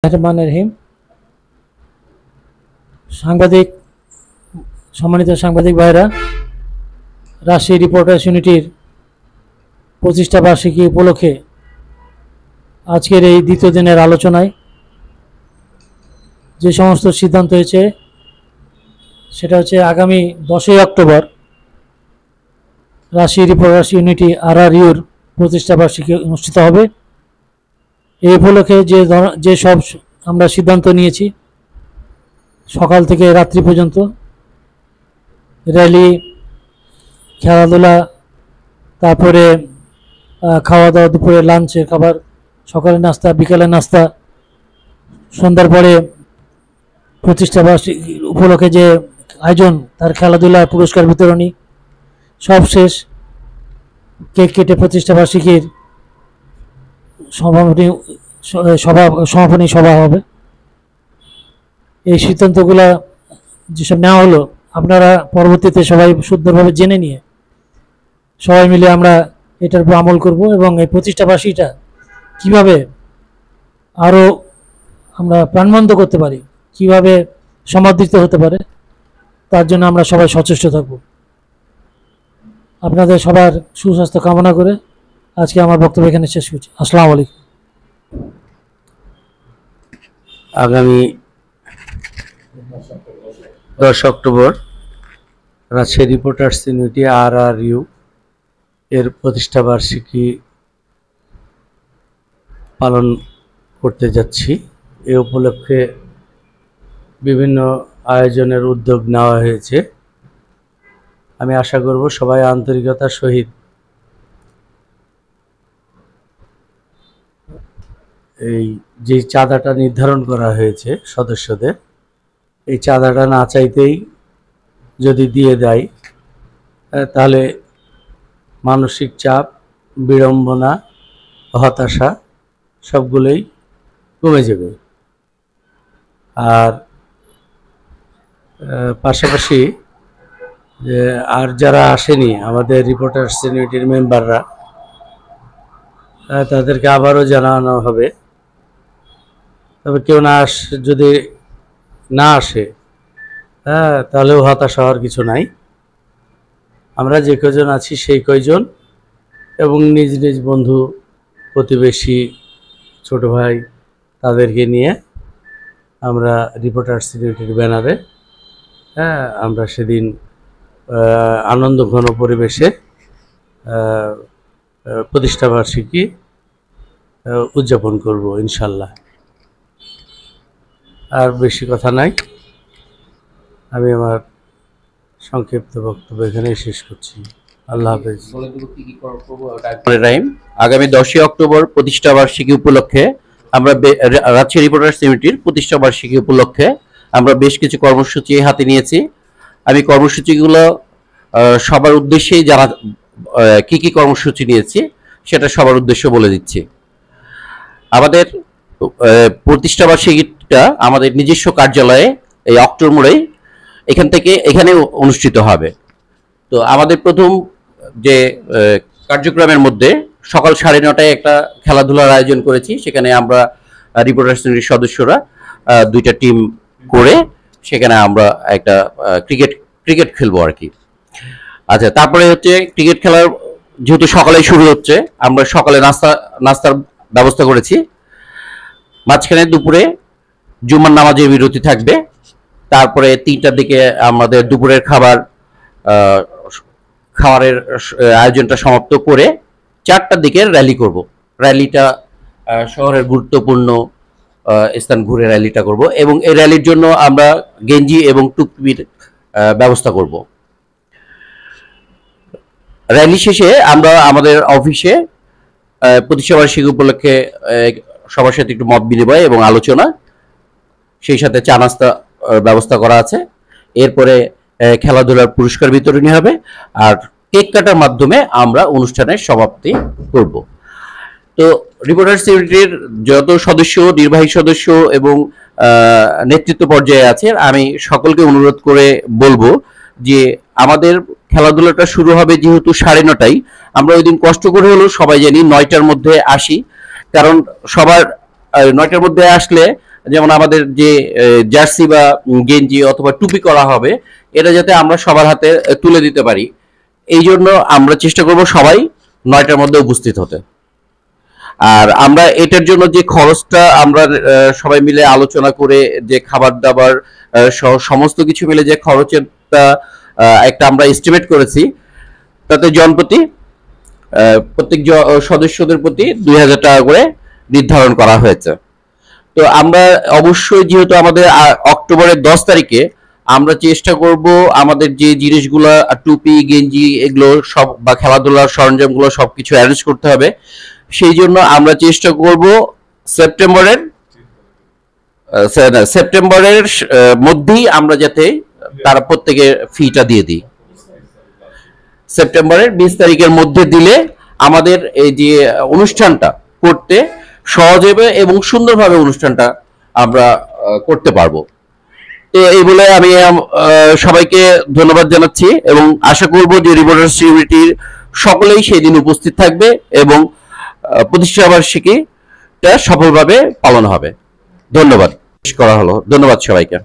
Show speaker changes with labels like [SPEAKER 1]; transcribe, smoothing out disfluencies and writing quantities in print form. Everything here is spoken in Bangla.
[SPEAKER 1] রহমানির রহিম। সম্মানিত সাংবাদিক ভাইরা, রাজশাহী রিপোর্টার্স ইউনিটির 25টা বার্ষিকী উপলক্ষে আজকের এই দ্বিতীয় দিনের আলোচনায় যে সমস্ত সিদ্ধান্ত হয়েছে সেটা হচ্ছে আগামী 10ই অক্টোবর রাজশাহী রিপোর্টার্স ইউনিটি RRUর 25টা বার্ষিকী অনুষ্ঠিত হবে। এই উপলক্ষে যে সব আমরা সিদ্ধান্ত নিয়েছি, সকাল থেকে রাত্রি পর্যন্ত র্যালি, খেলাধুলা, তারপরে খাওয়া দাওয়া, দুপুরে লাঞ্চের খাবার, সকালের নাস্তা, বিকালের নাস্তা, সন্ধ্যার পরে 25টা বার্ষিকী উপলক্ষে যে আয়োজন, তার খেলাধুলা, পুরস্কার বিতরণী সব শেষ। কেক কেটে 25টা বার্ষিকীর সমাপনী সভা হবে। এই সিদ্ধান্তগুলো যেসব নেওয়া হলো, আপনারা পরবর্তীতে সবাই সুন্দরভাবে জেনে নিয়ে সবাই মিলে আমরা এটার উপর আমল করব এবং এই 25টা বার্ষিকীটা কীভাবে আরও আমরা প্রাণবন্ত করতে পারি, কিভাবে সমাদৃত হতে পারে, তার জন্য আমরা সবাই সচেষ্ট থাকব। আপনাদের সবার সুস্বাস্থ্য কামনা করে আজকে আমার বক্তব্য এখানে শেষ করছি। আসসালামু আলাইকুম।
[SPEAKER 2] আগামী 10 October Rajshahi reporters unity RRU এর প্রতিষ্ঠা বার্ষিকী পালন করতে যাচ্ছি। এ উপলক্ষে বিভিন্ন আয়োজনের উদ্যোগ নেওয়া হয়েছে। আমি আশা করব সবাই আন্তরিকতার সহিত এই যে চাঁদাটা নির্ধারণ করা হয়েছে সদস্যদের, এই চাঁদাটা না চাইতেই যদি দিয়ে দেয়, তাহলে মানসিক চাপ, বিড়ম্বনা, হতাশা সবগুলোই কমে যাবে। আর পাশাপাশি যে আর যারা আসেনি আমাদের রিপোর্টার্স ইউনিটির মেম্বাররা, তাদেরকে আবারও জানানো হবে। তবে কেউ যদি না আসে, তাহলেও হতাশ হওয়ার কিছু নাই। আমরা যে কয়জন আছি সেই কয়জন এবং নিজ নিজ বন্ধু, প্রতিবেশী, ছোট ভাই, তাদেরকে নিয়ে আমরা রিপোর্টার্স ইউনিটির ব্যানারে আমরা সেদিন আনন্দঘন পরিবেশে প্রতিষ্ঠাবার্ষিকী উদযাপন করব ইনশাল্লাহ। আর বেশি কথা নাই, আমি আমার সংক্ষিপ্ত বক্তব্য এখানেই শেষ করছি। আল্লাহ হাফেজ।
[SPEAKER 3] আগামী 10ই অক্টোবর প্রতিষ্ঠা বার্ষিকী উপলক্ষে আমরা রাজশাহী রিপোর্টার্স ইউনিটির প্রতিষ্ঠা বার্ষিকী উপলক্ষে আমরা বেশ কিছু কর্মসূচি হাতে নিয়েছি। আমি কর্মসূচিগুলো সবার উদ্দেশ্যেই কি কি কর্মসূচি নিয়েছি সেটা সবার উদ্দেশ্য বলে দিচ্ছি। আমাদের প্রতিষ্ঠা বার্ষিকীটা আমাদের নিজস্ব কার্যালয়ে এই অক্টোবর মোড়ে এখানে অনুষ্ঠিত হবে। তো আমাদের প্রথম যে কার্যক্রমের মধ্যে সকাল 9:30টায় একটা খেলাধুলার আয়োজন করেছি। সেখানে আমরা রিপোর্টার্স ইউনিটির সদস্যরা 2টা টিম করে সেখানে আমরা একটা ক্রিকেট খেলবো আর কি। আচ্ছা, তারপরে হচ্ছে ক্রিকেট খেলার যেহেতু সকালেই শুরু হচ্ছে, আমরা সকালে নাস্তার ব্যবস্থা করেছি। মাঝখানে দুপুরে জুমার নামাজের বিরতি থাকবে। তারপরে 3টার দিকে আমাদের দুপুরের খাবারের আয়োজনটা সমাপ্ত করে 4টার দিকে র্যালি করব। র্যালিটা শহরের গুরুত্বপূর্ণ স্থান ঘুরে র্যালিটা করব এবং এই র্যালির জন্য আমরা গেঞ্জি এবং টুপির ব্যবস্থা করব। র্যালি শেষে আমরা আমাদের অফিসে প্রতিষ্ঠা বার্ষিকী উপলক্ষে সবার সাথে একটু মত বিনিময় এবং আলোচনা, সেই সাথে চা নাস্তা ব্যবস্থা করা আছে। এরপরে খেলাধুলার পুরস্কার বিতরণী হবে আর কেক কাটার মাধ্যমে আমরা অনুষ্ঠানের সমাপ্তি করব। তো রিপোর্টার্স ইউনিটির যত সদস্য, নির্বাহী সদস্য এবং নেতৃত্ব পর্যায়ে আছে, আমি সকলকে অনুরোধ করে বলবো যে আমাদের খেলাধুলাটা শুরু হবে যেহেতু 9:30টায়, আমরা ওই দিন কষ্ট করে হলেও সবাই জানি 9টার মধ্যে আসি। কারণ সবার 9টার মধ্যে আসলে যেমন আমাদের যে জার্সি বা গেঞ্জি অথবা টুপি করা হবে, এটা যাতে আমরা সবার হাতে তুলে দিতে পারি। এই জন্য আমরা চেষ্টা করব সবাই 9টার মধ্যে উপস্থিত হতে। আর আমরা এটার জন্য যে খরচটা আমরা সবাই মিলে আলোচনা করে যে খাবার দাবার সমস্ত কিছু মিলে যে খরচেরটা একটা আমরা এস্টিমেট করেছি, তাতে জনপ্রতি প্রত্যেক সদস্যদের প্রতি 2000 টাকা করে নির্ধারণ করা হয়েছে। তো আমরা অবশ্যই, যেহেতু আমাদের অক্টোবরের 10 তারিখে, আমরা চেষ্টা করব আমাদের যে জিনিসগুলো টুপি গেঞ্জি এগুলো সব বা খেলাধুলার সরঞ্জামগুলো সবকিছু অ্যারেঞ্জ করতে হবে। সেই জন্য আমরা চেষ্টা করব সেপ্টেম্বরের মধ্যেই আমরা যাতে তারা প্রত্যেকে ফিটা দিয়ে দিই। সেপ্টেম্বরের 20 তারিখের মধ্যে দিলে আমাদের এই যে অনুষ্ঠানটা করতে সহজ হবে এবং সুন্দরভাবে অনুষ্ঠানটা আমরা করতে পারবো। তো এই বলে আমি সবাইকে ধন্যবাদ জানাচ্ছি এবং আশা করব যে রিপোর্টার্স ইউনিটির সকলেই সেই দিন উপস্থিত থাকবে এবং প্রতিষ্ঠা বার্ষিকীটা সফলভাবে পালন হবে। ধন্যবাদ করা হলো। ধন্যবাদ সবাইকে।